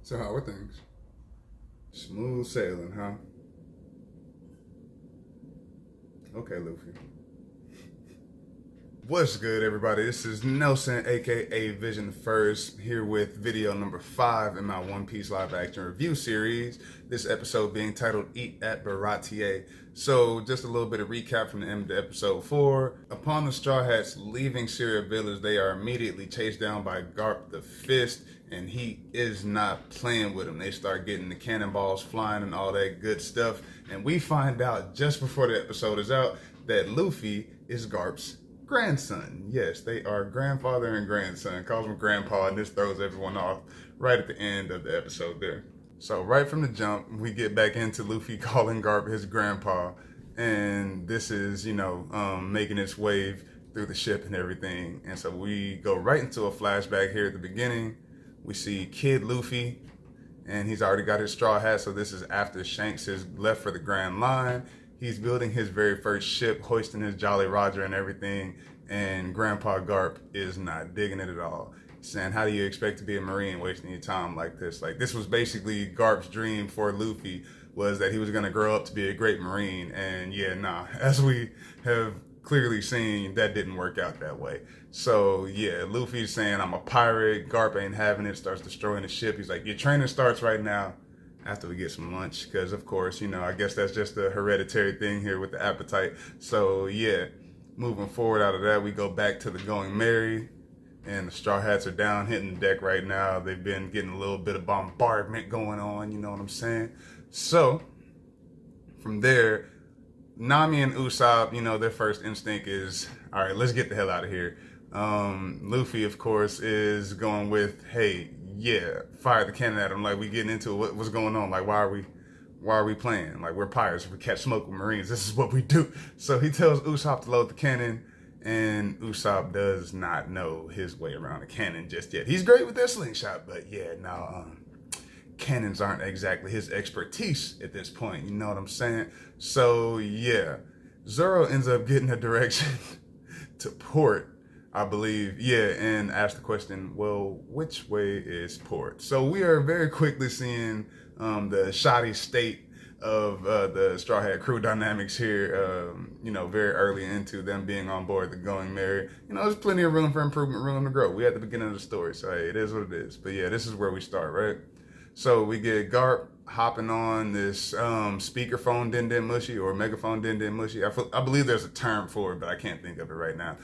So how are things? Smooth sailing, huh? Okay, Luffy. What's good, everybody? This is Nelson, aka Vision First, here with video number 5 in my One Piece live action review series. This episode being titled Eat at BARATIE. So, just a little bit of recap from the end of episode 4. Upon the Straw Hats leaving Syria Village, they are immediately chased down by Garp the Fist, and he is not playing with them. They start getting the cannonballs flying and all that good stuff, and we find out just before the episode is out that Luffy is Garp's grandson. Yes, they are grandfather and grandson. Calls him grandpa, and this throws everyone off right at the end of the episode there. So right from the jump, we get back into Luffy calling Garp his grandpa, and this is, making its wave through the ship and everything. And so we go right into a flashback here at the beginning. We see Kid Luffy, and he's already got his straw hat, so this is after Shanks has left for the Grand Line. He's building his very first ship, hoisting his Jolly Roger and everything, and Grandpa Garp is not digging it at all. He's saying, how do you expect to be a Marine wasting your time like this? Like, this was basically Garp's dream for Luffy, was that he was going to grow up to be a great Marine, and as we have clearly seen, that didn't work out that way. So yeah, Luffy's saying, I'm a pirate. Garp ain't having it, starts destroying the ship. He's like, your training starts right now after we get some lunch, because of course, I guess that's just a hereditary thing here with the appetite. So yeah, moving forward out of that, we go back to the Going Merry, and the Straw Hats are down hitting the deck right now. They've been getting a little bit of bombardment going on, you know what I'm saying? So from there, Nami and Usopp, their first instinct is, all right, let's get the hell out of here. Luffy, of course, is going with, hey, yeah, fire the cannon at him. Like, we getting into it. What's going on? Like, why are we playing? Like, we're pirates. We catch smoke with Marines. This is what we do. So he tells Usopp to load the cannon, and Usopp does not know his way around a cannon just yet. He's great with their slingshot, but yeah, no, cannons aren't exactly his expertise at this point. You know what I'm saying? So yeah, Zoro ends up getting a direction to port, I believe, and ask the question, well, which way is port? So we are very quickly seeing the shoddy state of the Straw Hat crew dynamics here, very early into them being on board the Going Merry. There's plenty of room for improvement, room to grow. We at the beginning of the story, so hey, it is what it is. But yeah, this is where we start, right? So we get Garp hopping on this speakerphone din din mushy, or megaphone din din mushy. I believe there's a term for it, but I can't think of it right now.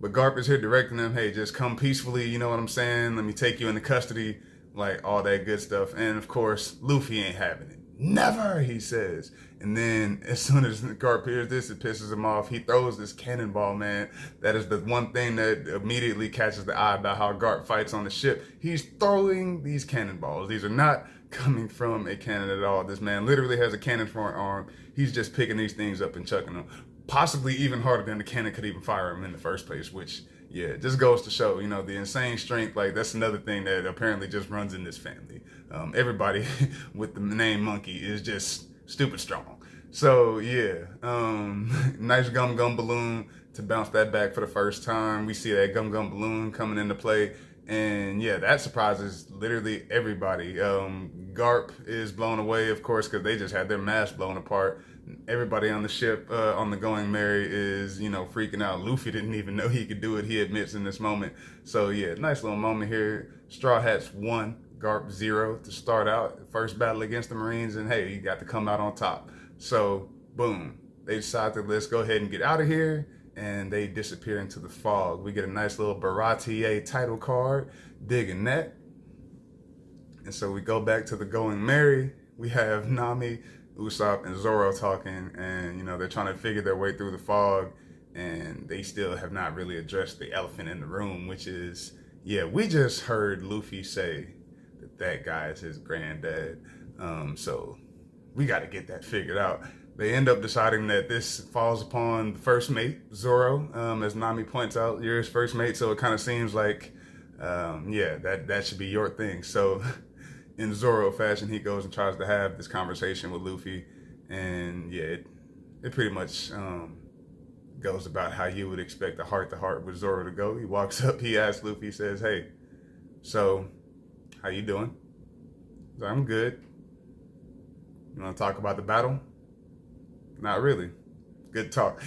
But Garp is here directing them, hey, just come peacefully, you know what I'm saying? Let me take you into custody, like all that good stuff. And of course, Luffy ain't having it. Never, he says. And then as soon as Garp hears this, it pisses him off. He throws this cannonball, man. That is the one thing that immediately catches the eye about how Garp fights on the ship. He's throwing these cannonballs. These are not coming from a cannon at all. This man literally has a cannon for an arm. He's just picking these things up and chucking them. Possibly even harder than the cannon could even fire him in the first place, which, yeah, just goes to show, the insane strength. Like, that's another thing that apparently just runs in this family. Everybody with the name Monkey is just stupid strong. So, yeah, nice Gum Gum Balloon to bounce that back for the first time. We see that Gum Gum Balloon coming into play. And yeah, that surprises literally everybody. Garp is blown away, of course, because they just had their mask blown apart. Everybody on the ship, on the Going Merry, is, freaking out. Luffy didn't even know he could do it, he admits in this moment. So yeah, nice little moment here. Straw Hats 1, Garp 0 to start out. First battle against the Marines, and hey, you got to come out on top. So, boom. They decide to, let's go ahead and get out of here, and they disappear into the fog. We get a nice little Baratie title card, digging that. And so we go back to the Going Merry. We have Nami, Usopp, and Zoro talking, and they're trying to figure their way through the fog, and they still have not really addressed the elephant in the room, which is, we just heard Luffy say that guy is his granddad. So we got to get that figured out. They end up deciding that this falls upon the first mate, Zoro, as Nami points out, you're his first mate, so it kind of seems like, that should be your thing. So in Zoro fashion, he goes and tries to have this conversation with Luffy, and yeah, it pretty much goes about how you would expect a heart-to-heart with Zoro to go. He walks up, he asks Luffy, he says, hey, so how you doing? He's like, I'm good. You want to talk about the battle? Not really. Good talk.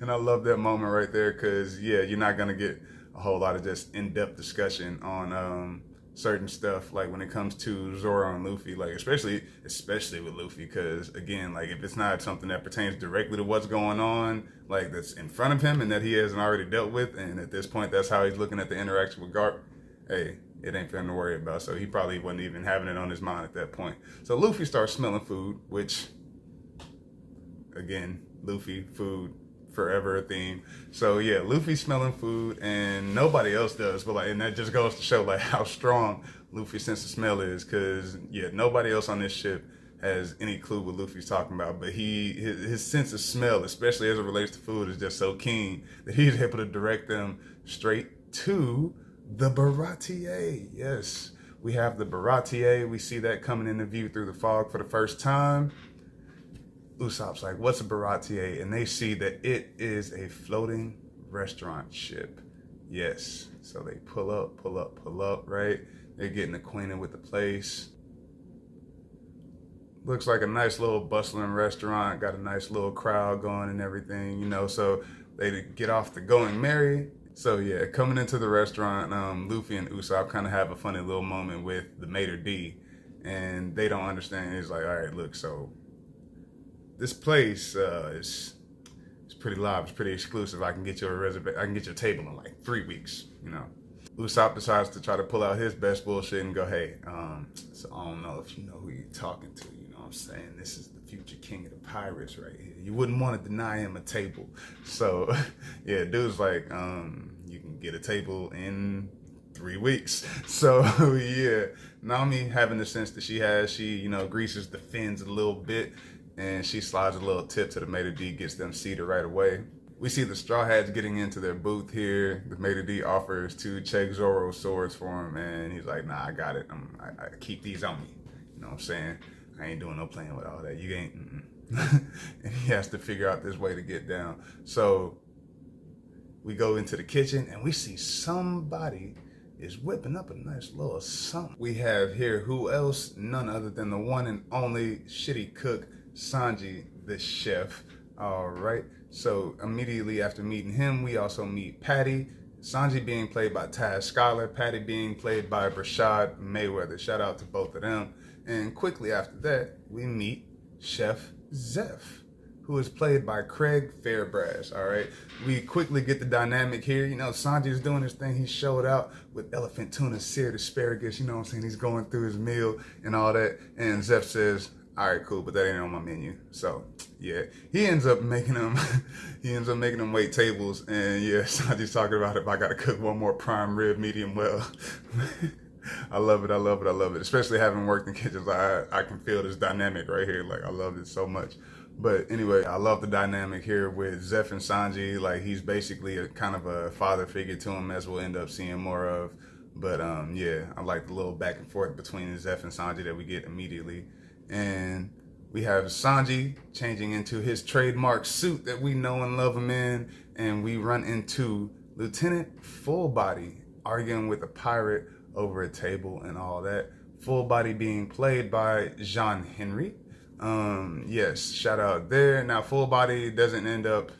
And I love that moment right there because, yeah, you're not going to get a whole lot of just in-depth discussion on certain stuff, like when it comes to Zoro and Luffy, like especially with Luffy, because again, like if it's not something that pertains directly to what's going on, like that's in front of him and that he hasn't already dealt with, and at this point that's how he's looking at the interaction with Garp, hey, it ain't for him to worry about. So he probably wasn't even having it on his mind at that point. So Luffy starts smelling food, which again, Luffy, food, forever a theme. So yeah, Luffy smelling food and nobody else does, but like, and that just goes to show like how strong Luffy's sense of smell is, because yeah, nobody else on this ship has any clue what Luffy's talking about, but his sense of smell, especially as it relates to food, is just so keen that he's able to direct them straight to the Baratie. Yes, we have the Baratie. We see that coming into view through the fog for the first time. Usopp's like, what's a Baratie? And they see that it is a floating restaurant ship. Yes. So they pull up, right? They're getting acquainted with the place. Looks like a nice little bustling restaurant, got a nice little crowd going and everything, you know, so they get off the Going Merry. So yeah, coming into the restaurant, Luffy and Usopp kind of have a funny little moment with the maitre d', and they don't understand. He's like, all right, look, so this place is pretty live. It's pretty exclusive. I can get you a reservation. I can get your table in like 3 weeks. You know, Usopp decides to try to pull out his best bullshit and go, "Hey, so I don't know if you know who you're talking to. You know what I'm saying? This is the future king of the pirates right here. You wouldn't want to deny him a table." So, yeah, dude's like, "You can get a table in 3 weeks." So yeah, Nami, having the sense that she has, she greases the fins a little bit. And she slides a little tip to the maitre d', gets them seated right away. We see the Straw Hats getting into their booth here. The maitre d' offers to check Zoro's swords for him, and he's like, nah, I got it. I keep these on me. You know what I'm saying? I ain't doing no playing with all that. You ain't. And he has to figure out this way to get down. So we go into the kitchen, and we see somebody is whipping up a nice little something. We have here, who else? None other than the one and only shitty cook, Sanji, the chef. All right, so immediately after meeting him, we also meet Patty. Sanji being played by Taz Scholar, Patty being played by Rashad Mayweather. Shout out to both of them. And quickly after that, we meet Chef Zeph, who is played by Craig Fairbrass. All right, we quickly get the dynamic here. You know, Sanji's doing his thing. He showed out with elephant tuna, seared asparagus. You know what I'm saying? He's going through his meal and all that. And Zeph says, all right, cool, but that ain't on my menu. So yeah, he ends up making them wait tables. And yeah, Sanji's talking about, if I gotta cook one more prime rib medium well. I love it. Especially having worked in kitchens, I can feel this dynamic right here. Like, I love it so much. But anyway, I love the dynamic here with Zeph and Sanji. Like, he's basically a kind of a father figure to him, as we'll end up seeing more of. But yeah, I like the little back and forth between Zeph and Sanji that we get immediately. And we have Sanji changing into his trademark suit that we know and love him in. And we run into Lieutenant Fullbody arguing with a pirate over a table and all that. Fullbody being played by Jean Henry. Yes, shout out there. Now, Fullbody doesn't end up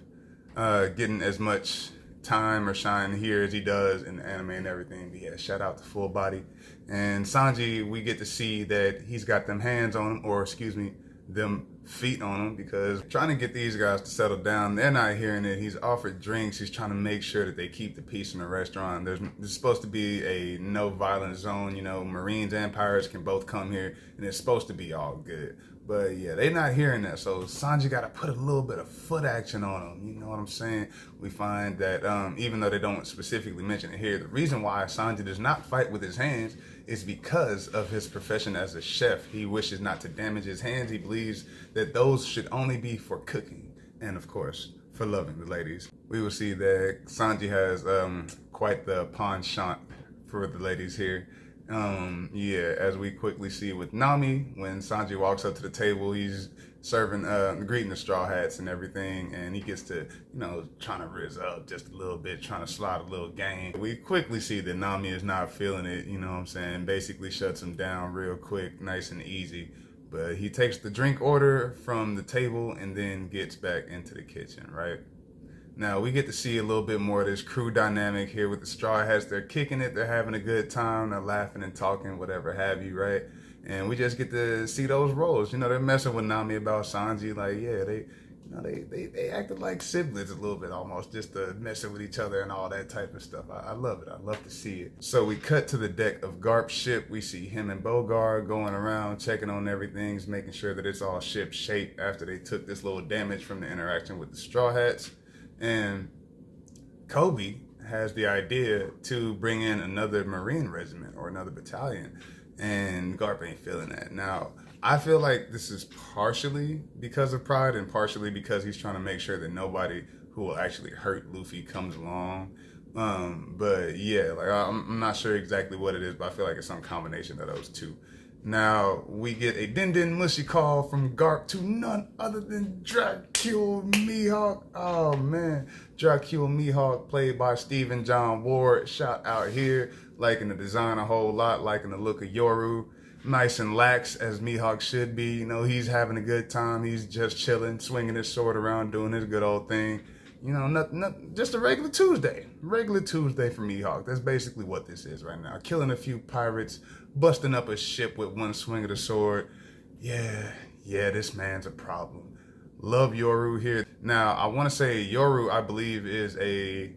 getting as much time or shine here as he does in the anime and everything. But yeah, shout out to Fullbody. And Sanji, we get to see that he's got them hands on him, or excuse me, them feet on him, because trying to get these guys to settle down. They're not hearing it. He's offered drinks. He's trying to make sure that they keep the peace in the restaurant. There's supposed to be a no violence zone. You know, Marines and pirates can both come here, and it's supposed to be all good. But yeah, they're not hearing that. So Sanji got to put a little bit of foot action on them. You know what I'm saying? We find that even though they don't specifically mention it here, the reason why Sanji does not fight with his hands is because of his profession as a chef. He wishes not to damage his hands. He believes that those should only be for cooking and, of course, for loving the ladies. We will see that Sanji has quite the penchant for the ladies here. Yeah, as we quickly see with Nami, when Sanji walks up to the table, he's serving, greeting the Straw Hats and everything, and he gets to, trying to rizz up just a little bit, trying to slide a little game. We quickly see that Nami is not feeling it, you know what I'm saying? Basically shuts him down real quick, nice and easy. But he takes the drink order from the table and then gets back into the kitchen, right? Now, we get to see a little bit more of this crew dynamic here with the Straw Hats. They're kicking it. They're having a good time. They're laughing and talking, whatever have you, right? And we just get to see those roles. They're messing with Nami about Sanji. Like, yeah, they acted like siblings a little bit almost, just messing with each other and all that type of stuff. I love it. I love to see it. So we cut to the deck of Garp's ship. We see him and Bogard going around, checking on everything, making sure that it's all ship shape after they took this little damage from the interaction with the Straw Hats. And Kobe has the idea to bring in another Marine regiment or another battalion, and Garp ain't feeling that. Now, I feel like this is partially because of pride and partially because he's trying to make sure that nobody who will actually hurt Luffy comes along. But yeah, like I'm not sure exactly what it is, but I feel like it's some combination of those two. Now, we get a Din Mushy call from Garp to none other than Dracula Mihawk. Oh, man. Dracula Mihawk, played by Stephen John Ward. Shout out here. Liking the design a whole lot. Liking the look of Yoru. Nice and lax, as Mihawk should be. He's having a good time. He's just chilling, swinging his sword around, doing his good old thing. Nothing, just a regular Tuesday. Regular Tuesday for Mihawk. That's basically what this is right now. Killing a few pirates, busting up a ship with one swing of the sword. Yeah, this man's a problem. Love Yoru here. Now, I want to say Yoru, I believe, is a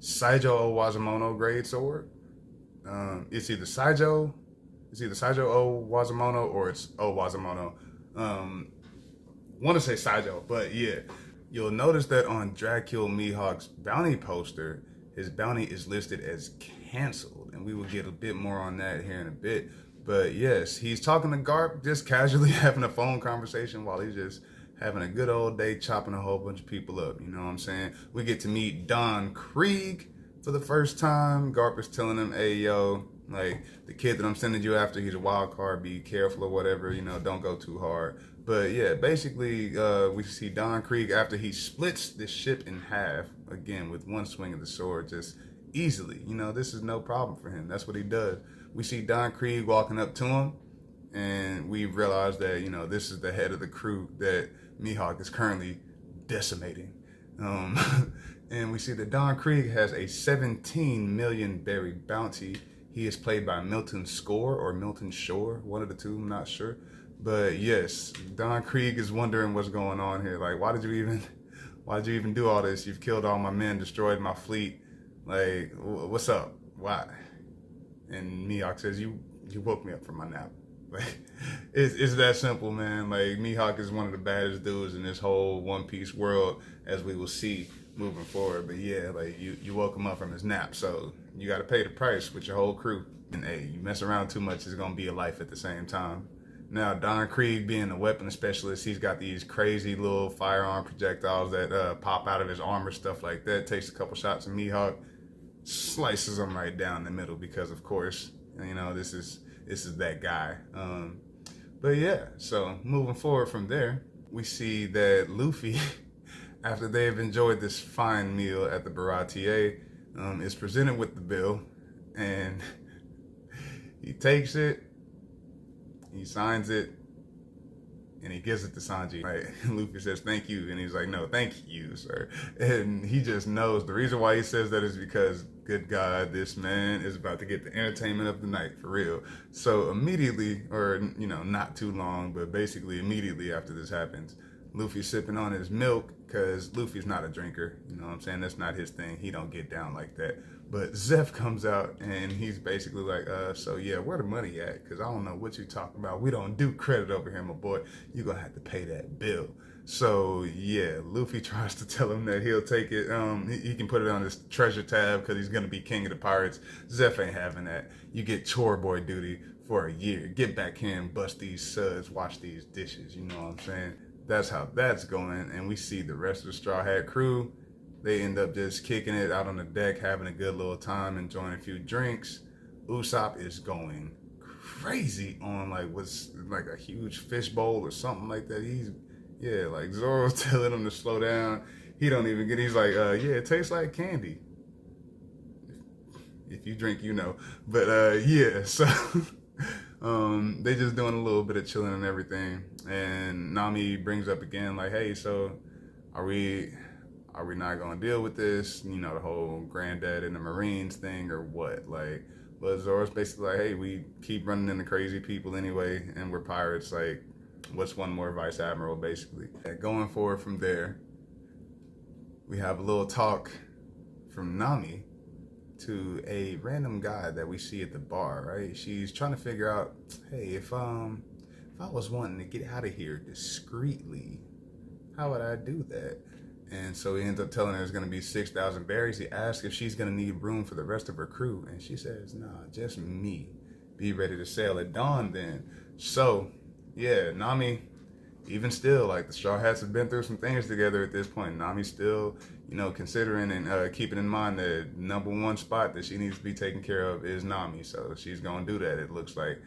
Saijo Owazamono grade sword. It's either Saijo Owazamono or it's Owazamono. Want to say Saijo, but yeah. You'll notice that on Dracula Mihawk's bounty poster, his bounty is listed as canceled, and we will get a bit more on that here in a bit. But yes, he's talking to Garp, just casually having a phone conversation while he's just having a good old day, chopping a whole bunch of people up. You know what I'm saying? We get to meet Don Krieg for the first time. Garp is telling him, hey, yo, like, the kid that I'm sending you after, he's a wild card, be careful or whatever, don't go too hard. But yeah, basically, we see Don Krieg after he splits the ship in half, again, with one swing of the sword, just easily. This is no problem for him. That's what he does. We see Don Krieg walking up to him, and we realize that, this is the head of the crew that Mihawk is currently decimating. And we see that Don Krieg has a 17 million berry bounty. He is played by Milton Score or Milton Shore, one of the two, I'm not sure. But yes, Don Krieg is wondering what's going on here. Like, why did you even do all this? You've killed all my men, destroyed my fleet. Like, what's up? Why? And Mihawk says, you woke me up from my nap. Like, it's that simple, man. Like, Mihawk is one of the baddest dudes in this whole One Piece world, as we will see moving forward. But yeah, like, you woke him up from his nap, so you got to pay the price with your whole crew. And hey, you mess around too much, it's gonna be a life at the same time. Now, Don Krieg being a weapon specialist, he's got these crazy little firearm projectiles that pop out of his armor, stuff like that. Takes a couple shots of Mihawk, slices him right down the middle because, of course, this is that guy. But yeah, so moving forward from there, we see that Luffy, after they've enjoyed this fine meal at the Baratie, is presented with the bill, and he takes it, he signs it, and he gives it to Sanji. Right? Luffy says, thank you. And he's like, no, thank you, sir. And he just knows. The reason why he says that is because, good God, this man is about to get the entertainment of the night, for real. So immediately, or, not too long, but basically immediately after this happens, Luffy's sipping on his milk, because Luffy's not a drinker. You know what I'm saying? That's not his thing. He don't get down like that. But Zeph comes out, and he's basically like, so yeah, where the money at? Because I don't know what you talking about. We don't do credit over here, my boy. You're going to have to pay that bill. So yeah, Luffy tries to tell him that he'll take it. He can put it on his treasure tab because he's going to be king of the pirates. Zeph ain't having that. You get chore boy duty for a year. Get back here and bust these suds, wash these dishes. You know what I'm saying? That's how that's going. And we see the rest of the Straw Hat crew. They end up just kicking it out on the deck, having a good little time, enjoying a few drinks. Usopp is going crazy on what's like a huge fish bowl or something like that. Yeah, like Zoro's telling him to slow down. He don't even get. He's like, yeah, it tastes like candy. If you drink, you know. But yeah, so they just doing a little bit of chilling and everything. And Nami brings up again, like, hey, so are we not gonna deal with this? You know, the whole granddad and the Marines thing, or what? Like, but Zoro's basically like, hey, we keep running into crazy people anyway, and we're pirates. Like, what's one more vice admiral, basically? And going forward from there, we have a little talk from Nami to a random guy that we see at the bar, right? She's trying to figure out, hey, if I was wanting to get out of here discreetly, how would I do that? And so he ends up telling her it's going to be 6,000 berries. He asks if she's going to need room for the rest of her crew, and she says, nah, just me. Be ready to sail at dawn then. So, yeah, Nami, even still, like, the Straw Hats have been through some things together at this point. Nami's still, you know, considering and keeping in mind that number one spot that she needs to be taken care of is Nami. So she's going to do that, it looks like.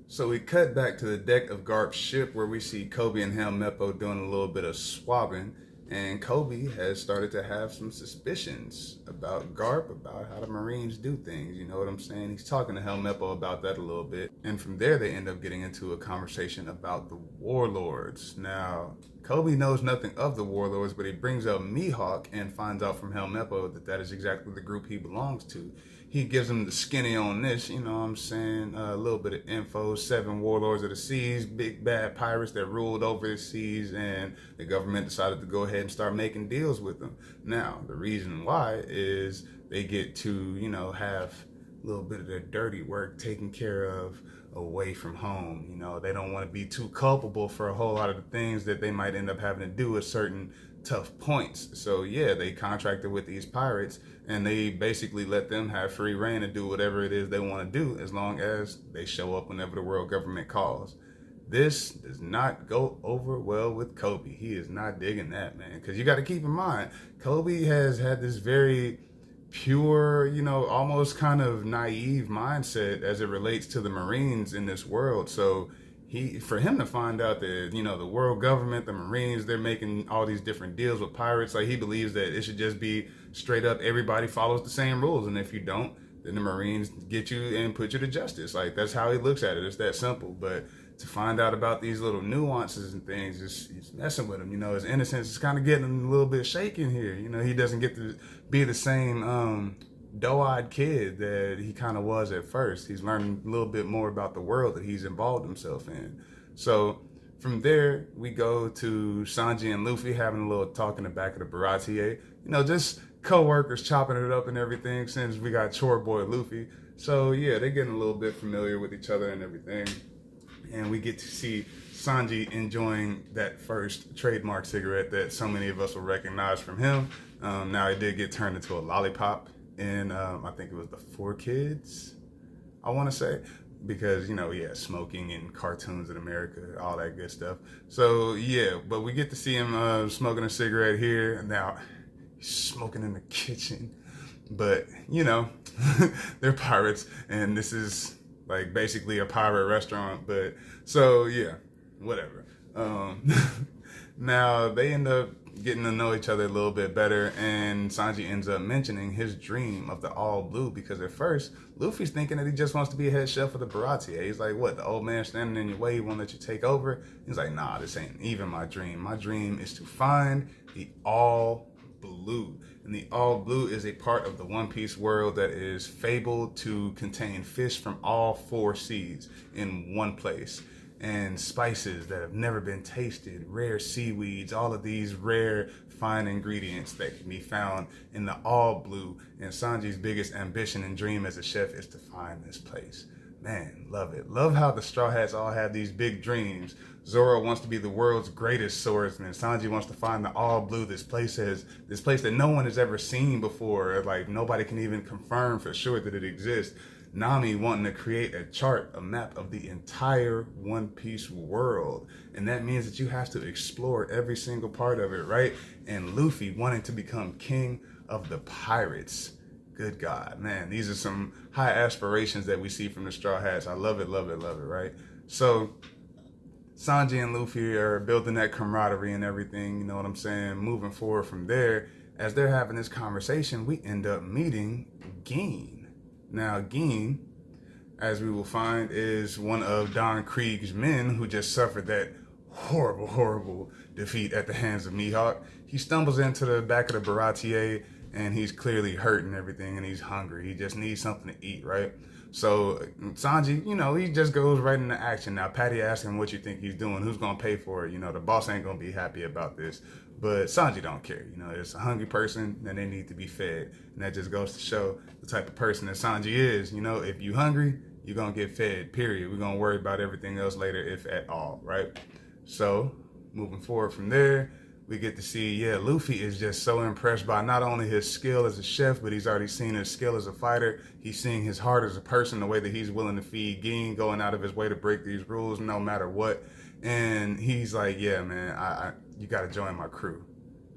So we cut back to the deck of Garp's ship where we see Kobe and Helmeppo doing a little bit of swabbing. And Kobe has started to have some suspicions about Garp, about how the Marines do things. You know what I'm saying? He's talking to Helmeppo about that a little bit. And from there, they end up getting into a conversation about the warlords. Now, Kobe knows nothing of the warlords, but he brings up Mihawk and finds out from Helmeppo that that is exactly the group he belongs to. He gives him the skinny on this, you know what I'm saying? A little bit of info, 7 warlords of the seas, big bad pirates that ruled over the seas, and the government decided to go ahead and start making deals with them. Now, the reason why is they get to, you know, have a little bit of their dirty work taken care of away from home. You know, they don't want to be too culpable for a whole lot of the things that they might end up having to do at certain tough points. So yeah, they contracted with these pirates and they basically let them have free reign to do whatever it is they want to do as long as they show up whenever the world government calls. This does not go over well with Kobe. He is not digging that, man, because you got to keep in mind, Kobe has had this very pure, you know, almost kind of naive mindset as it relates to the Marines in this world. So for him to find out that, you know, the world government, the Marines, they're making all these different deals with pirates, like, he believes that it should just be straight up, everybody follows the same rules, and if you don't, then the Marines get you and put you to justice. Like, that's how he looks at it. It's that simple. But to find out about these little nuances and things, it's messing with him. You know, his innocence is kind of getting a little bit shaken here. You know, he doesn't get to be the same doe-eyed kid that he kind of was at first. He's learning a little bit more about the world that he's involved himself in. So from there, we go to Sanji and Luffy having a little talk in the back of the BARATIE. You know, just co-workers chopping it up and everything since we got chore boy Luffy. So yeah, they're getting a little bit familiar with each other and everything. And we get to see Sanji enjoying that first trademark cigarette that so many of us will recognize from him. Now it did get turned into a lollipop in, I think it was the 4 Kids, I want to say. Because, you know, yeah, smoking in cartoons in America, all that good stuff. So yeah, but we get to see him smoking a cigarette here. Now, he's smoking in the kitchen. But, you know, they're pirates, and this is like basically a pirate restaurant. But so yeah, whatever. Now they end up getting to know each other a little bit better, and Sanji ends up mentioning his dream of the all blue, because at first Luffy's thinking that he just wants to be a head chef of the BARATIE. He's like, what, the old man standing in your way, he won't let you take over? He's like, nah, this ain't even my dream. My dream is to find the all blue. And the all blue is a part of the One Piece world that is fabled to contain fish from all 4 seas in one place, and spices that have never been tasted, rare seaweeds, all of these rare fine ingredients that can be found in the all blue. And Sanji's biggest ambition and dream as a chef is to find this place. Man, love it. Love how the Straw Hats all have these big dreams. Zoro wants to be the world's greatest swordsman. Sanji wants to find the all blue. This place that no one has ever seen before. Like, nobody can even confirm for sure that it exists. Nami wanting to create a chart, a map of the entire One Piece world. And that means that you have to explore every single part of it, right? And Luffy wanting to become king of the pirates. Good God, man, these are some high aspirations that we see from the Straw Hats. I love it, love it, love it, right? So Sanji and Luffy are building that camaraderie and everything, you know what I'm saying? Moving forward from there, as they're having this conversation, we end up meeting Gin. Now, Gin, as we will find, is one of Don Krieg's men who just suffered that horrible, horrible defeat at the hands of Mihawk. He stumbles into the back of the Baratie, and he's clearly hurt and everything, and he's hungry. He just needs something to eat, right? So Sanji, you know, he just goes right into action. Now, Patty asks him what you think he's doing, who's going to pay for it. You know, the boss ain't going to be happy about this. But Sanji don't care. You know, it's a hungry person, and they need to be fed. And that just goes to show the type of person that Sanji is. You know, if you hungry, you're going to get fed, period. We're going to worry about everything else later, if at all, right? So, moving forward from there, we get to see, yeah, Luffy is just so impressed by not only his skill as a chef, but he's already seen his skill as a fighter. He's seeing his heart as a person, the way that he's willing to feed Gin, going out of his way to break these rules no matter what. And he's like, yeah, man, you got to join my crew.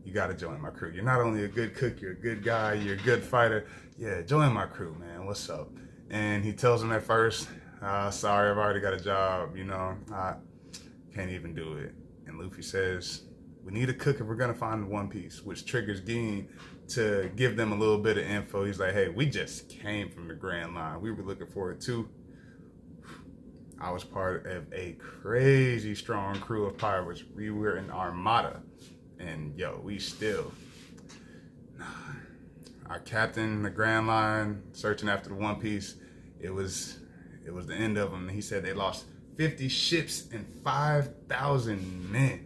You got to join my crew. You're not only a good cook, you're a good guy, you're a good fighter. Yeah, join my crew, man. What's up? And he tells him at first, sorry, I've already got a job, you know, I can't even do it. And Luffy says, we need a cook if we're going to find the One Piece, which triggers Gin to give them a little bit of info. He's like, hey, we just came from the Grand Line. We were looking for it too. I was part of a crazy strong crew of pirates. We were an armada. And yo, we still, our captain, the Grand Line, searching after the One Piece, it was the end of them. He said they lost 50 ships and 5,000 men.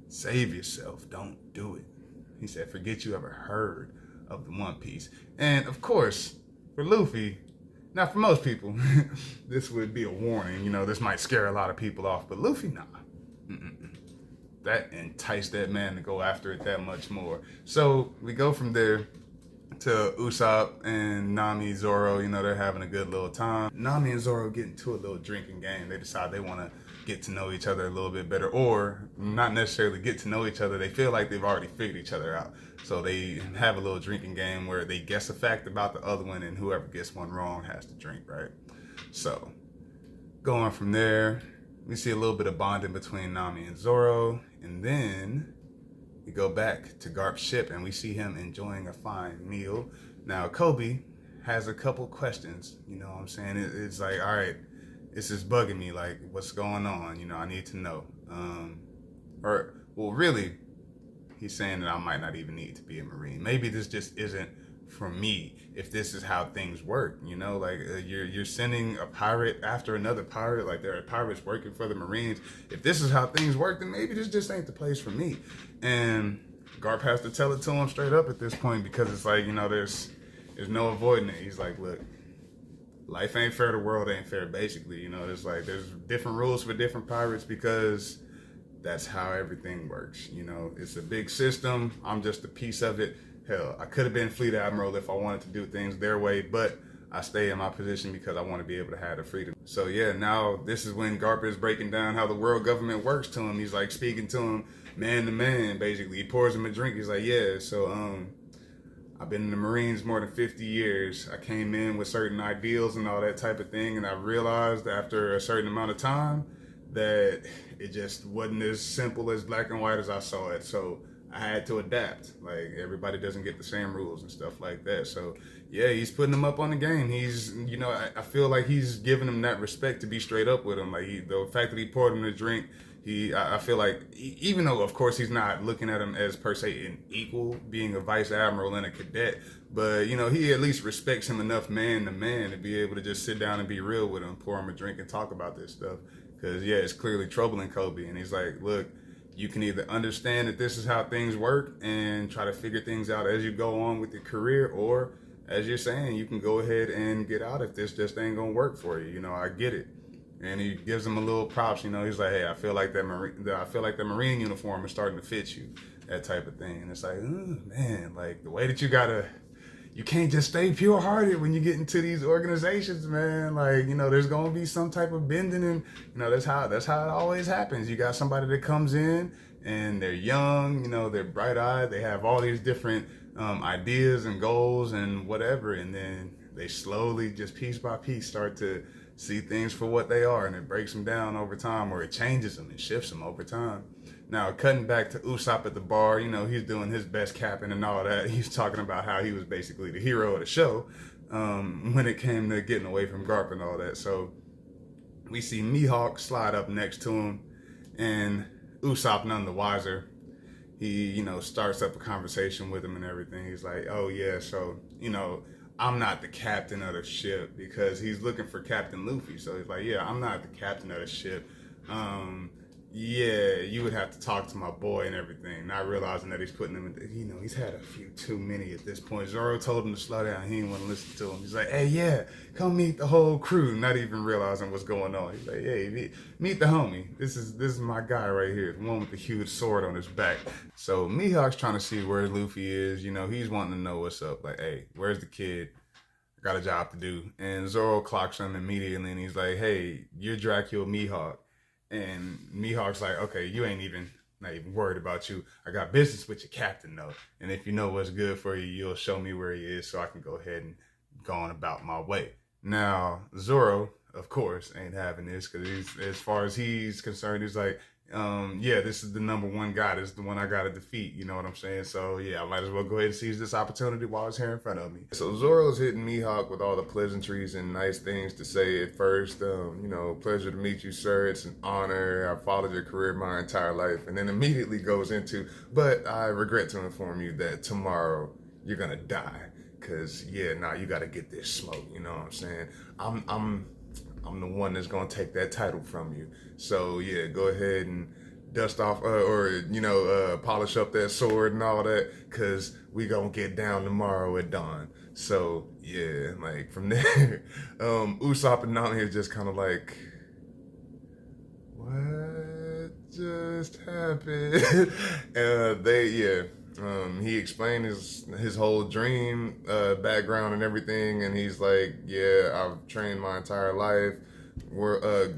Save yourself. Don't do it. He said, forget you ever heard of the One Piece. And of course, for Luffy, now for most people, this would be a warning. You know, this might scare a lot of people off. But Luffy, nah. That enticed that man to go after it that much more. So we go from there to Usopp and Nami, Zoro. You know, they're having a good little time. Nami and Zoro get into a little drinking game. They decide they want to get to know each other a little bit better, or not necessarily get to know each other. They feel like they've already figured each other out. So they have a little drinking game where they guess a fact about the other one, and whoever gets one wrong has to drink, right? So going from there, we see a little bit of bonding between Nami and Zoro, and then we go back to Garp's ship and we see him enjoying a fine meal. Now, Kobe has a couple questions, you know what I'm saying? It's like, all right, this is bugging me, like, what's going on? You know, I need to know. Well, really, he's saying that I might not even need to be a Marine. Maybe this just isn't for me if this is how things work, you know, like you're sending a pirate after another pirate, like there are pirates working for the Marines. If this is how things work, then maybe this just ain't the place for me. And Garp has to tell it to him straight up at this point, because it's like, you know, there's no avoiding it. He's like, look, life ain't fair, the world ain't fair, basically. You know, there's different rules for different pirates, because that's how everything works. You know, it's a big system. I'm just a piece of it. Hell, I could have been Fleet Admiral if I wanted to do things their way, but I stay in my position because I want to be able to have the freedom. So yeah, now this is when Garp is breaking down how the world government works to him. He's like speaking to him man to man, basically. He pours him a drink. He's like, yeah, so I've been in the Marines more than 50 years. I came in with certain ideals and all that type of thing, and I realized after a certain amount of time that it just wasn't as simple as black and white as I saw it. So I had to adapt. Like, everybody doesn't get the same rules and stuff like that. So yeah, he's putting him up on the game. He's, you know, I feel like he's giving him that respect to be straight up with him. Like, the fact that he poured him the drink, I feel like, even though of course he's not looking at him as per se an equal, being a vice admiral and a cadet, but you know, he at least respects him enough man to man to be able to just sit down and be real with him, pour him a drink and talk about this stuff. Because yeah, it's clearly troubling Kobe. And he's like, look, you can either understand that this is how things work and try to figure things out as you go on with your career, or as you're saying, you can go ahead and get out if this just ain't gonna work for you. You know, I get it. And he gives him a little props. You know, he's like, hey, I feel like that Marine uniform is starting to fit you, that type of thing. And it's like, man, like the way that you can't just stay pure-hearted when you get into these organizations, man. Like, you know, there's gonna be some type of bending, and you know, that's how it always happens. You got somebody that comes in and they're young, you know, they're bright-eyed, they have all these different ideas and goals and whatever, and then they slowly, just piece by piece, start to see things for what they are, and it breaks them down over time, or it changes them and shifts them over time. Now, cutting back to Usopp at the bar, he's doing his best capping and all that. He's talking about how he was basically the hero of the show when it came to getting away from Garp and all that. So we see Mihawk slide up next to him, and Usopp, none the wiser, he, starts up a conversation with him and everything. He's like, oh yeah, so, I'm not the captain of the ship, because he's looking for Captain Luffy. So he's like, yeah, I'm not the captain of the ship. Yeah, you would have to talk to my boy and everything. Not realizing that he's putting him in, he's had a few too many at this point. Zoro told him to slow down. He didn't want to listen to him. He's like, hey, yeah, come meet the whole crew. Not even realizing what's going on. He's like, hey, meet the homie. This is my guy right here, the one with the huge sword on his back. So Mihawk's trying to see where Luffy is. He's wanting to know what's up. Like, hey, where's the kid? I got a job to do. And Zoro clocks him immediately, and he's like, hey, you're Dracula Mihawk. And Mihawk's like, okay, you ain't even not even worried about you. I got business with your captain though. And if you know what's good for you, you'll show me where he is so I can go ahead and go on about my way. Now, Zoro, of course, ain't having this, because as far as he's concerned, he's like, yeah, this is the #1 guy. This is the one I got to defeat. You know what I'm saying? So yeah, I might as well go ahead and seize this opportunity while it's here in front of me. So Zoro's hitting Mihawk with all the pleasantries and nice things to say at first. Pleasure to meet you, sir. It's an honor. I've followed your career my entire life. And then immediately goes into, but I regret to inform you that tomorrow you're gonna die. Cause yeah, you gotta get this smoke. You know what I'm saying? I'm the one that's gonna take that title from you. So yeah, go ahead and dust off polish up that sword and all that, cause we gonna get down tomorrow at dawn. So yeah, like from there, Usopp and Nami is just kind of like, what just happened? He explained his whole dream background and everything, and he's like, yeah, I've trained my entire life.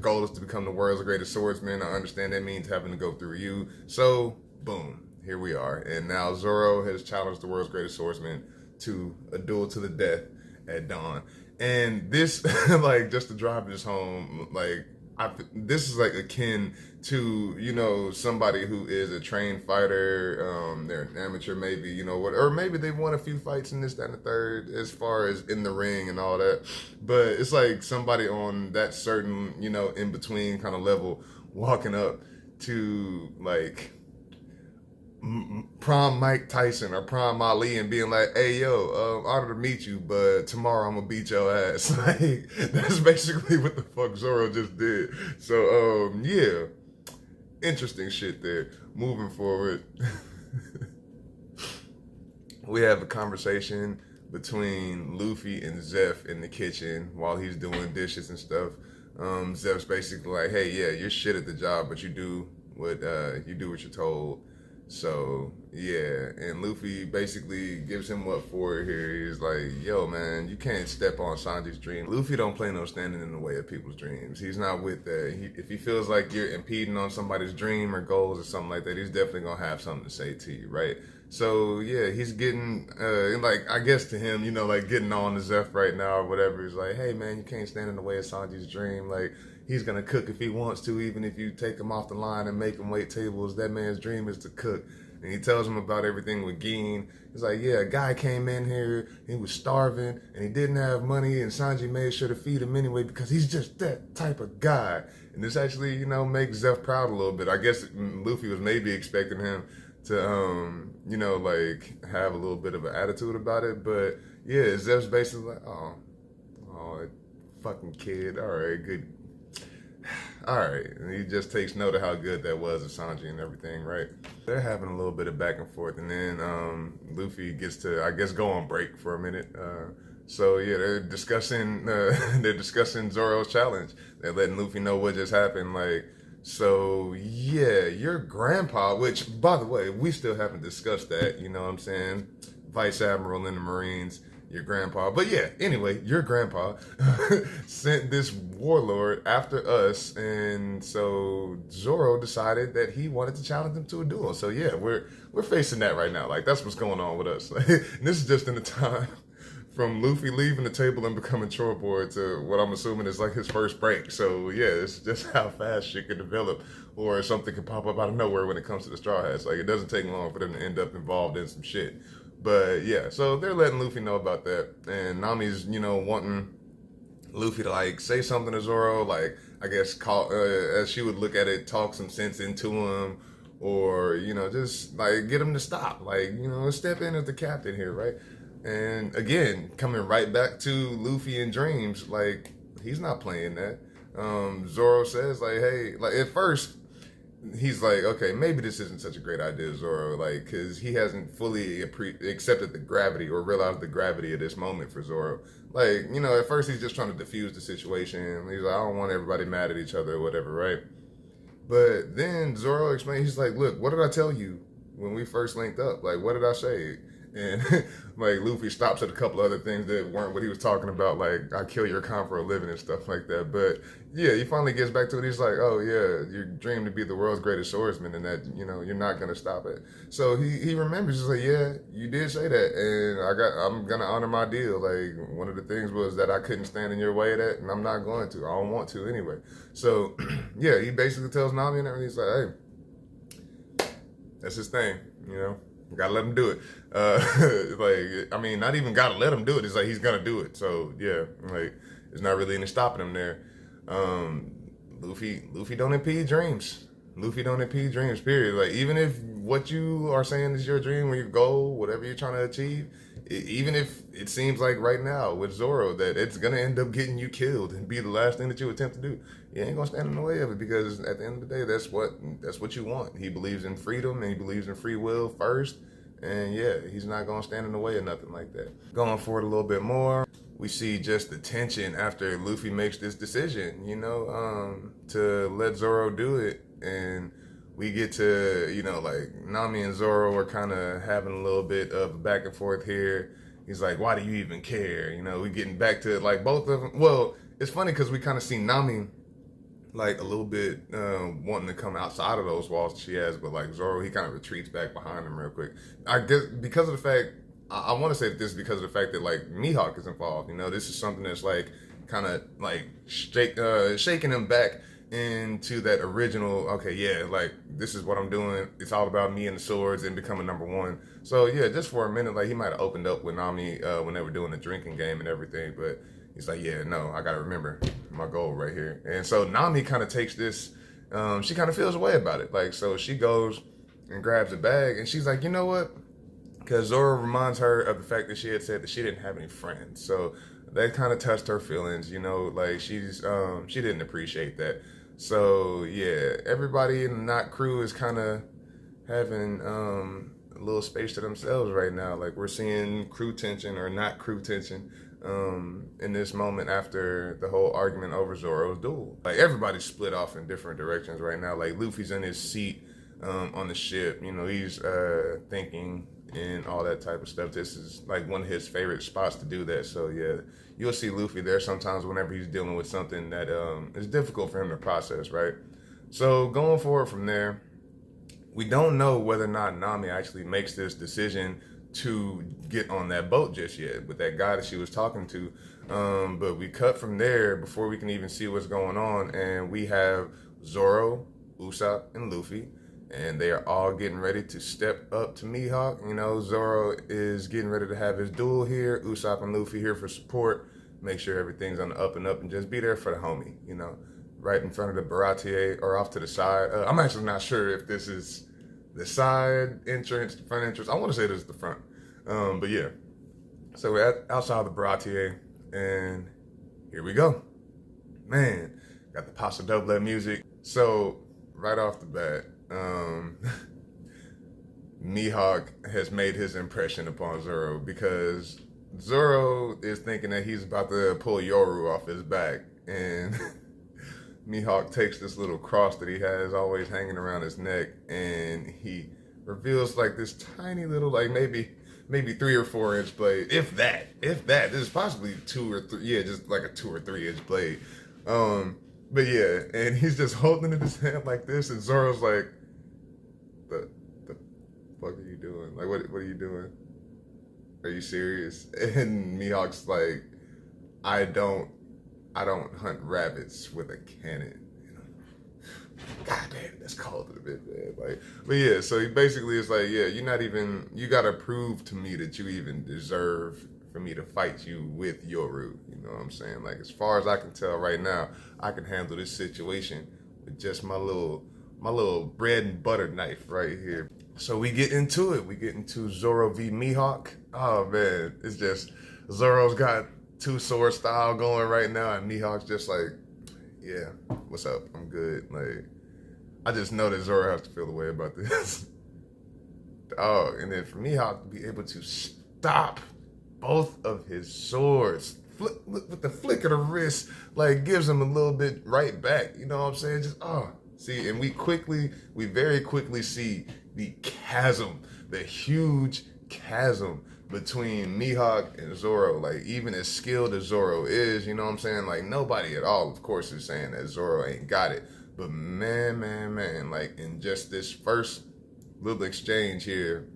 Goal is to become the world's greatest swordsman. I understand that means having to go through you. So, boom, here we are. And now Zoro has challenged the world's greatest swordsman to a duel to the death at dawn. And this, like, just to drive this home, like, this is like akin to, somebody who is a trained fighter, they're an amateur maybe, or maybe they've won a few fights in this, that, and the third, as far as in the ring and all that. But it's like somebody on that certain, in between kind of level walking up to like prime Mike Tyson or prime Ali and being like, hey, yo, honor to meet you, but tomorrow I'm gonna beat your ass. Like, that's basically what the fuck Zoro just did. So, yeah, interesting shit there. Moving forward, we have a conversation between Luffy and Zeph in the kitchen while he's doing dishes and stuff. Zeph's basically like, hey, yeah, you're shit at the job, but you do what you're told. So, yeah, and Luffy basically gives him what for here. He's like, yo, man, you can't step on Sanji's dream. Luffy don't play no standing in the way of people's dreams. He's not with that. If he feels like you're impeding on somebody's dream or goals or something like that, he's definitely going to have something to say to you, right? So, yeah, he's getting, I guess to him, like getting on to Zeph right now or whatever. He's like, hey, man, you can't stand in the way of Sanji's dream. Like, he's going to cook if he wants to, even if you take him off the line and make him wait tables. That man's dream is to cook. And he tells him about everything with Gin. He's like, yeah, a guy came in here, he was starving, and he didn't have money, and Sanji made sure to feed him anyway because he's just that type of guy. And this actually, makes Zeph proud a little bit. I guess Luffy was maybe expecting him to, have a little bit of an attitude about it. But, yeah, Zeph's basically like, oh, fucking kid, all right, good. All right, and he just takes note of how good that was of Sanji and everything, right? They're having a little bit of back and forth, and then Luffy gets to, I guess, go on break for a minute. So yeah, they're discussing Zoro's challenge. They're letting Luffy know what just happened. Like, so yeah, your grandpa, which by the way, we still haven't discussed that. You know what I'm saying? Vice Admiral in the Marines. Your grandpa. But yeah, anyway, your grandpa sent this warlord after us, and so Zoro decided that he wanted to challenge him to a duel. So yeah, we're facing that right now. Like, that's what's going on with us. And this is just in the time from Luffy leaving the table and becoming chore board to what I'm assuming is like his first break. So yeah, it's just how fast shit can develop, or something can pop up out of nowhere when it comes to the Straw Hats. Like, it doesn't take long for them to end up involved in some shit. But yeah, so they're letting Luffy know about that, and Nami's, wanting Luffy to like say something to Zoro, like, I guess call, as she would look at it, talk some sense into him, or just like get him to stop, like, step in as the captain here, right? And again, coming right back to Luffy and Dreams, like, he's not playing that. Zoro says, like, hey, like, at first he's like, okay, maybe this isn't such a great idea, Zoro, like, because he hasn't fully accepted the gravity or realized the gravity of this moment for Zoro. Like, at first he's just trying to diffuse the situation. He's like, I don't want everybody mad at each other or whatever, right? But then Zoro explains, he's like, look, what did I tell you when we first linked up? Like, what did I say? And like, Luffy stops at a couple other things that weren't what he was talking about, like, I kill your kind for a living and stuff like that. But yeah, he finally gets back to it. He's like, oh yeah, your dream to be the world's greatest swordsman, and that, you're not gonna stop it. So he remembers, he's like, yeah, you did say that, and I'm gonna honor my deal. Like, one of the things was that I couldn't stand in your way of that, and I'm not going to. I don't want to anyway. So yeah, he basically tells Nami and everything, he's like, hey, that's his thing, Gotta let him do it. Like, I mean, not even gotta let him do it. It's like, he's gonna do it. So yeah, like, there's not really any stopping him there. Luffy don't impede dreams. Luffy don't impede dreams, period. Like, even if what you are saying is your dream or your goal, whatever you're trying to achieve, even if it seems like right now with Zoro that it's gonna end up getting you killed and be the last thing that you attempt to do, you ain't gonna stand in the way of it, because at the end of the day, that's what you want. He believes in freedom, and he believes in free will first, and yeah, he's not gonna stand in the way of nothing like that. Going forward a little bit more, we see just the tension after Luffy makes this decision, to let Zoro do it, and we get to, like, Nami and Zoro are kind of having a little bit of back and forth here. He's like, why do you even care? We getting back to, like, both of them. Well, it's funny because we kind of see Nami, like, a little bit wanting to come outside of those walls she has, but, like, Zoro, he kind of retreats back behind him real quick. I guess because of the fact, I want to say that this is because of the fact that, like, Mihawk is involved. This is something that's, like, kind of, like, shaking him back into that original, okay, yeah, like, this is what I'm doing. It's all about me and the swords and becoming number one. So yeah, just for a minute, like, he might have opened up with Nami when they were doing the drinking game and everything, but he's like, yeah, no, I gotta remember my goal right here. And so Nami kind of takes this, she kind of feels a way about it. Like, so she goes and grabs a bag, and she's like, you know what? Because Zoro reminds her of the fact that she had said that she didn't have any friends. So that kind of touched her feelings, like, she didn't appreciate that. So yeah, everybody in the Knot crew is kind of having a little space to themselves right now. Like, we're seeing crew tension, or not crew tension, in this moment after the whole argument over Zoro's duel. Like, everybody's split off in different directions right now. Like, Luffy's in his seat on the ship. He's thinking and all that type of stuff. This is like one of his favorite spots to do that. So yeah, you'll see Luffy there sometimes whenever he's dealing with something that is difficult for him to process, right? So going forward from there, we don't know whether or not Nami actually makes this decision to get on that boat just yet with that guy that she was talking to. But we cut from there before we can even see what's going on, and we have Zoro, Usopp, and Luffy, and they are all getting ready to step up to Mihawk. Zoro is getting ready to have his duel here. Usopp and Luffy here for support. Make sure everything's on the up and up, and just be there for the homie, right in front of the Baratie or off to the side. I'm actually not sure if this is the side entrance, the front entrance. I want to say this is the front. But yeah. So we're outside the Baratie, and here we go. Man, got the Paso Doble music. So right off the bat, Mihawk has made his impression upon Zoro, because Zoro is thinking that he's about to pull Yoru off his back, and Mihawk takes this little cross that he has always hanging around his neck, and he reveals like this tiny little, like maybe 3 or 4 inch blade, if that. This is possibly 2 or 3, yeah, just like a 2 or 3 inch blade. But yeah, and he's just holding it in his hand like this, and Zoro's like, the fuck are you doing? Like, what are you doing? Are you serious? And Mihawk's like, I don't hunt rabbits with a cannon. You know? God damn, that's cold a bit, man. Like, but yeah, so he basically is like, yeah, you gotta prove to me that you even deserve for me to fight you with Yoru. You know what I'm saying? Like, as far as I can tell right now, I can handle this situation with just my little bread and butter knife right here. So we get into it. We get into Zoro v Mihawk. Oh man, it's just Zoro's got two sword style going right now, and Mihawk's just like, yeah, what's up? I'm good. Like, I just know that Zoro has to feel the way about this. Oh, and then for Mihawk to be able to stop both of his swords with the flick of the wrist, like gives him a little bit right back. You know what I'm saying? Just see, and we very quickly see the chasm, the huge chasm between Mihawk and Zoro. Like, even as skilled as Zoro is, you know what I'm saying? Like, nobody at all, of course, is saying that Zoro ain't got it. But man, like, in just this first little exchange here,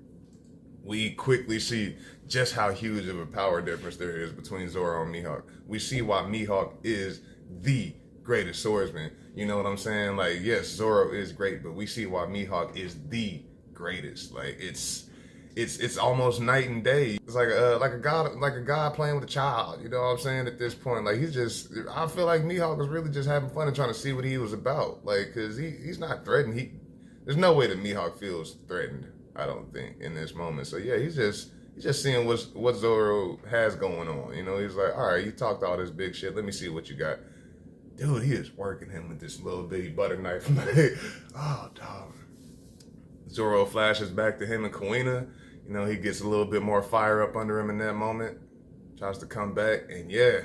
we quickly see just how huge of a power difference there is between Zoro and Mihawk. We see why Mihawk is the greatest swordsman. You know what I'm saying? Like, yes, Zoro is great, but we see why Mihawk is the greatest. Like, it's almost night and day. It's like a god playing with a child. You know what I'm saying? At this point, like, I feel like Mihawk was really just having fun and trying to see what he was about. Like, cause he's not threatened. There's no way that Mihawk feels threatened, I don't think, in this moment. So yeah, he's just seeing what Zoro has going on. You know, he's like, all right, you talked all this big shit. Let me see what you got. Dude, he is working him with this little bitty butter knife. Oh, dog. Zoro flashes back to him and Kuina. You know, he gets a little bit more fire up under him in that moment. Tries to come back, and yeah,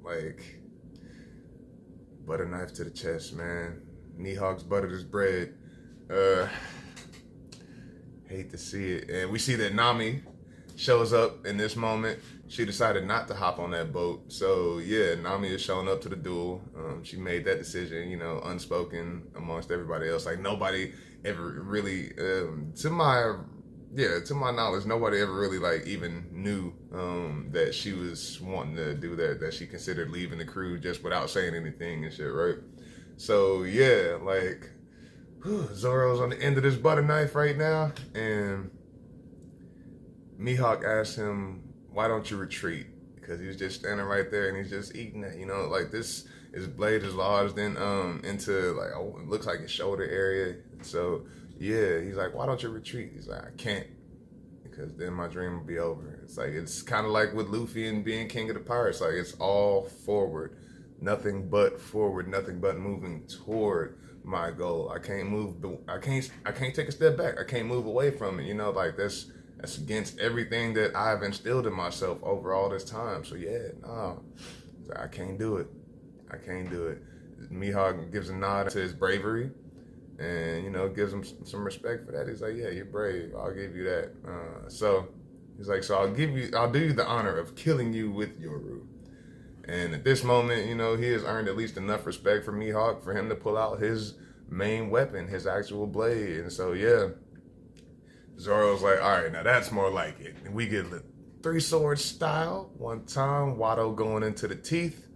like, butter knife to the chest, man. Mihawk's buttered his bread. Hate to see it. And we see that Nami shows up in this moment. She decided not to hop on that boat. So yeah, Nami is showing up to the duel. She made that decision, you know, unspoken amongst everybody else. Like, nobody ever really, to my knowledge, nobody ever really, like, even knew that she was wanting to do that she considered leaving the crew just without saying anything and shit, right? So yeah, like, Zoro's on the end of this butter knife right now, and Mihawk asked him, why don't you retreat? Because he was just standing right there and he's just eating it, you know, like, his blade is lodged into, like, it looks like his shoulder area. So yeah, he's like, why don't you retreat? He's like, I can't, because then my dream will be over. It's like, it's kind of like with Luffy and being king of the pirates. Like, it's all forward, nothing but forward, nothing but moving toward my goal. I can't take a step back. I can't move away from it. You know, like, that's against everything that I've instilled in myself over all this time. So yeah, no, I can't do it. I can't do it. Mihawk gives a nod to his bravery, and, you know, gives him some respect for that. He's like, yeah, you're brave. I'll give you that. So he's like, so I'll do you the honor of killing you with Yoru. And at this moment, you know, he has earned at least enough respect for Mihawk for him to pull out his main weapon, his actual blade. And so yeah, Zoro's like, all right, now that's more like it. And we get the three sword style. One time, Watto going into the teeth.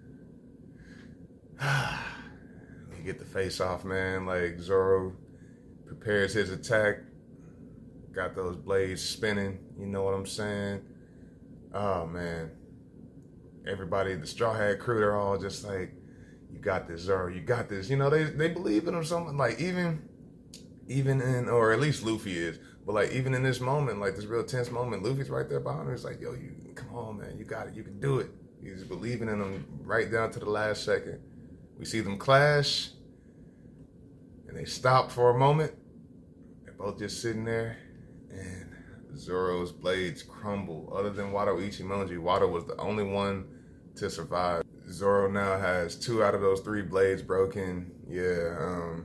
We get the face off, man. Like, Zoro prepares his attack. Got those blades spinning. You know what I'm saying? Oh, man. Everybody, the Straw Hat crew, they're all just like, you got this, Zoro. You got this. You know, they believe in him something. Like, even in, or at least Luffy is. But, like, even in this moment, like, this real tense moment, Luffy's right there behind her. He's like, yo, come on, man. You got it. You can do it. He's believing in him right down to the last second. We see them clash, and they stop for a moment. They're both just sitting there, and Zoro's blades crumble. Other than Watto Ichimonji, Watto was the only one to survive. Zoro now has 2 out of those 3 blades broken. Yeah,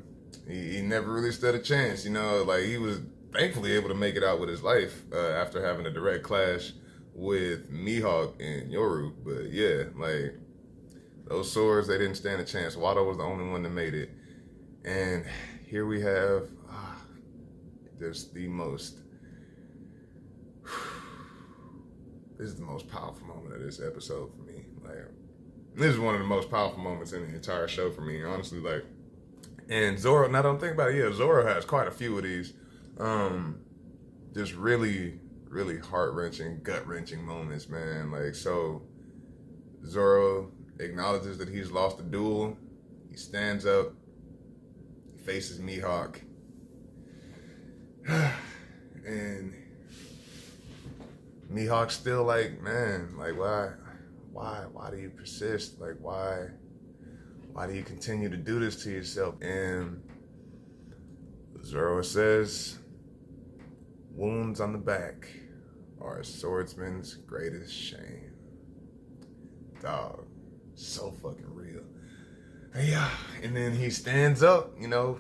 he never really stood a chance. You know, like, he was thankfully able to make it out with his life after having a direct clash with Mihawk and Yoru. But yeah, like, those swords, they didn't stand a chance. Watto was the only one that made it. And here we have just the most this is the most powerful moment of this episode for me. Like, this is one of the most powerful moments in the entire show for me, honestly. Like, and Zoro, now don't think about it, yeah, Zoro has quite a few of these just really, really heart-wrenching, gut-wrenching moments, man. Like, so Zoro acknowledges that he's lost the duel. He stands up, he faces Mihawk, and Mihawk's still like, man, like, why do you persist? Like, why do you continue to do this to yourself? And Zoro says, wounds on the back are a swordsman's greatest shame. Dog, so fucking real. Yeah, and then he stands up, you know,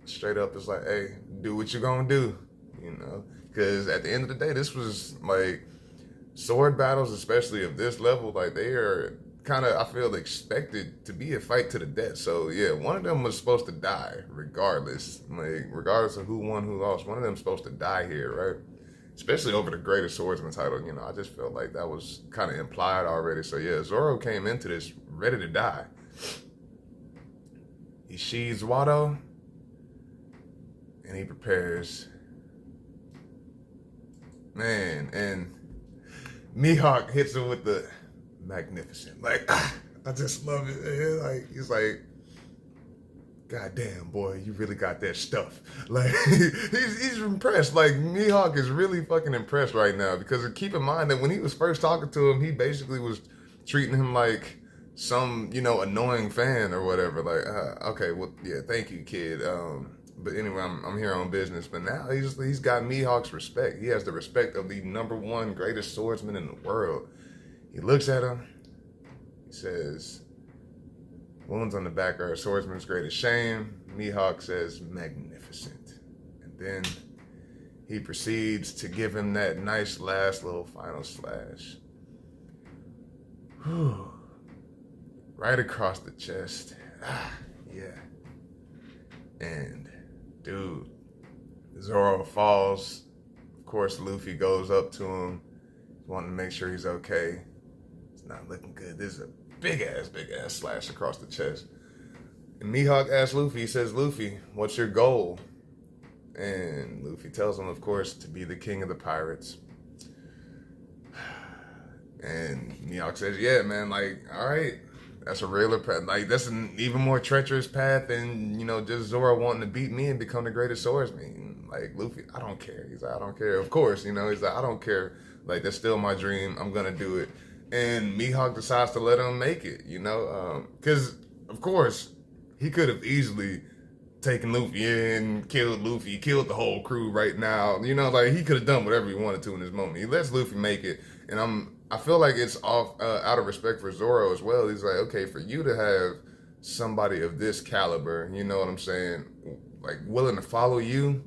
straight up is like, hey, do what you're gonna do, you know? Because at the end of the day, this was like, sword battles, especially of this level, like they are kind of, I feel, expected to be a fight to the death. So yeah, one of them was supposed to die regardless. Like, regardless of who won, who lost, one of them supposed to die here, right? Especially over the greatest swordsman title, you know, I just felt like that was kind of implied already. So yeah, Zoro came into this ready to die. He sheathes Wado, and he prepares. Man, and Mihawk hits him with the magnificent. Like, I just love it. Man. Like, he's like, God damn, boy, you really got that stuff. Like, he's impressed. Like, Mihawk is really fucking impressed right now, because keep in mind that when he was first talking to him, he basically was treating him like some, you know, annoying fan or whatever. Like, okay, well, yeah, thank you, kid. But anyway, I'm here on business. But now he's got Mihawk's respect. He has the respect of the #1 greatest swordsman in the world. He looks at him. He says, wounds on the back are a swordsman's greatest shame. Mihawk says, magnificent. And then he proceeds to give him that nice last little final slash. Whew. Right across the chest. Yeah. And dude, Zoro falls. Of course, Luffy goes up to him, wanting to make sure he's okay. It's not looking good. This is a big ass slash across the chest. And Mihawk asks Luffy, he says, Luffy, what's your goal? And Luffy tells him, of course, to be the king of the pirates. And Mihawk says, yeah, man, like, all right. That's a realer path. Like, that's an even more treacherous path than, you know, just Zoro wanting to beat me and become the greatest swordsman. Like, Luffy, I don't care. He's like, I don't care. Of course, you know, he's like, I don't care. Like, that's still my dream. I'm going to do it. And Mihawk decides to let him make it, you know? Because, of course, he could have easily taken Luffy in, killed Luffy, killed the whole crew right now. You know, like, he could have done whatever he wanted to in this moment. He lets Luffy make it. And I feel like it's off out of respect for Zoro as well. He's like, okay, for you to have somebody of this caliber, you know what I'm saying, like willing to follow you,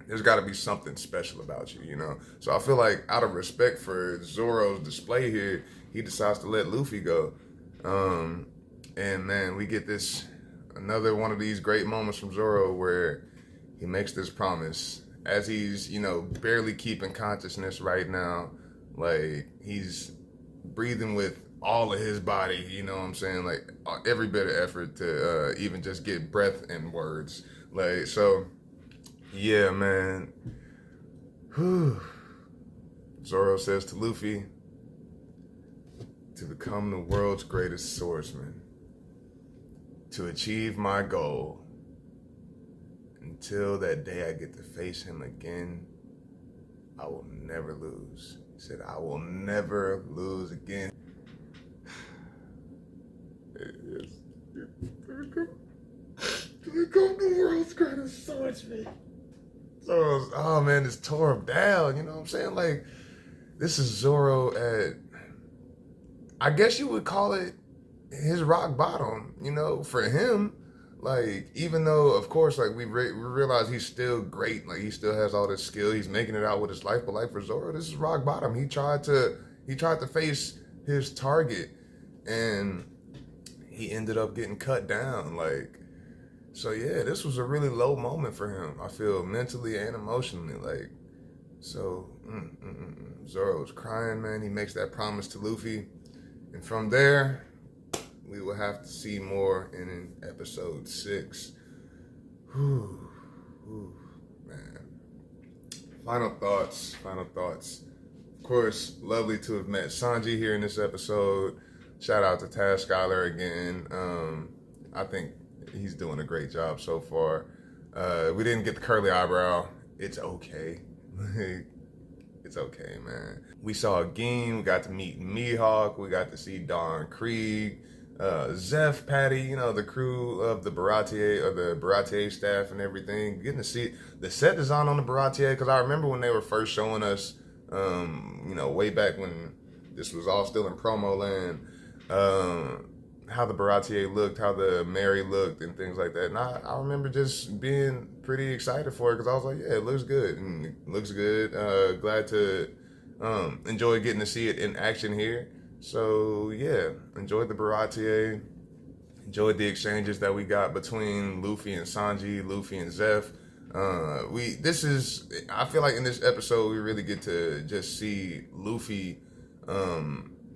there's got to be something special about you, you know? So I feel like out of respect for Zoro's display here, he decides to let Luffy go. And man, we get another one of these great moments from Zoro where he makes this promise as he's, you know, barely keeping consciousness right now. Like, he's breathing with all of his body, you know what I'm saying? Like, every bit of effort to even just get breath and words. Like, so, yeah, man. Whew. Zoro says to Luffy, to become the world's greatest swordsman, to achieve my goal, until that day I get to face him again, I will never lose. He said, I will never lose again. To become the world's greatest swordsman. So, oh man, this tore him down, you know what I'm saying? Like, this is Zoro at, I guess you would call it his rock bottom, you know, for him. Like, even though, of course, like, we realize he's still great. Like, he still has all this skill. He's making it out with his life. But, like, for Zoro, this is rock bottom. He tried to face his target, and he ended up getting cut down. Like, so, yeah, this was a really low moment for him. I feel mentally and emotionally. Like, so, Zoro's crying, man. He makes that promise to Luffy. And from there, we will have to see more in episode 6. Whew, man. Final thoughts. Of course, lovely to have met Sanji here in this episode. Shout out to Task Scholar again. I think he's doing a great job so far. We didn't get the curly eyebrow. It's okay. It's okay, man. We saw Ging, we got to meet Mihawk, we got to see Don Krieg, Zeph, Patty, you know, the crew of the Baratie, or the Baratie staff and everything. Getting to see the set design on the Baratie, because I remember when they were first showing us, you know, way back when this was all still in promo land, how the Baratie looked, how the Mary looked, and things like that. And I remember just being pretty excited for it, because I was like, yeah, it looks good. And it looks good. Glad to enjoy getting to see it in action here. So, yeah, enjoyed the Baratie. Enjoyed the exchanges that we got between Luffy and Sanji, Luffy and Zeph. I feel like in this episode, we really get to just see Luffy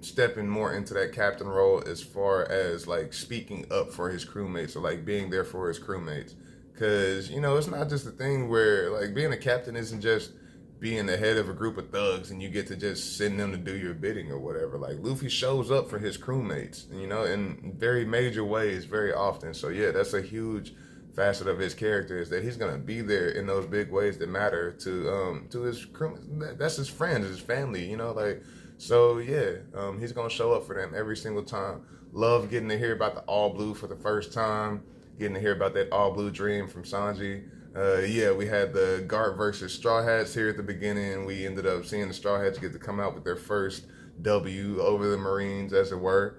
stepping more into that captain role, as far as like speaking up for his crewmates, or like being there for his crewmates. Because, you know, it's not just a thing where like being a captain isn't just being the head of a group of thugs and you get to just send them to do your bidding or whatever. Like, Luffy shows up for his crewmates, you know, in very major ways very often. So yeah, that's a huge facet of his character, is that he's gonna be there in those big ways that matter to his crew. That's his friends, his family, you know, like. So yeah, he's gonna show up for them every single time. Love getting to hear about the all blue for the first time, getting to hear about that all blue dream from Sanji. Yeah, we had the Garp versus Straw Hats here at the beginning. We ended up seeing the Straw Hats get to come out with their first W over the Marines, as it were.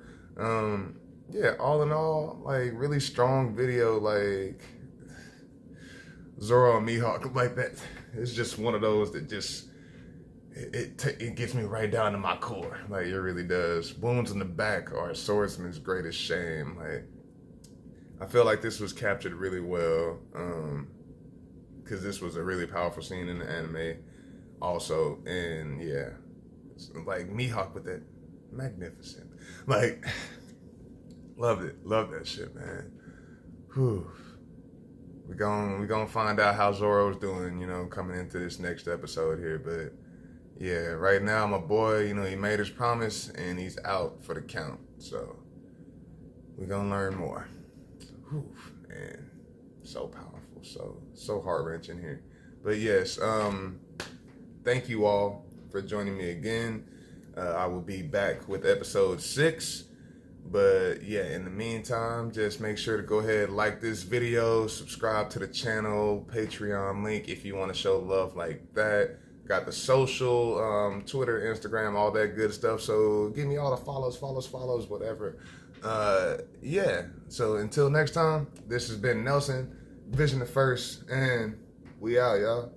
Yeah, all in all, like, really strong video. Like, Zoro and Mihawk, like that. It's just one of those that just, it gets me right down to my core. Like, it really does. Wounds in the back are a swordsman's greatest shame. Like, I feel like this was captured really well, because this was a really powerful scene in the anime also. And yeah, like Mihawk with that, magnificent. Like, loved it. Love that shit, man. Whew. We're gonna find out how Zoro's doing, you know, coming into this next episode here. But yeah, right now, my boy, you know, he made his promise and he's out for the count. So we're gonna learn more. Whew, man, so powerful, so heart-wrenching here. But yes, thank you all for joining me again. I will be back with episode 6. But yeah, in the meantime, just make sure to go ahead, like this video, subscribe to the channel, Patreon link if you want to show love like that. Got the social, Twitter, Instagram, all that good stuff. So give me all the follows, whatever. Yeah, so until next time, this has been Nelson, Vision the First, and we out, y'all.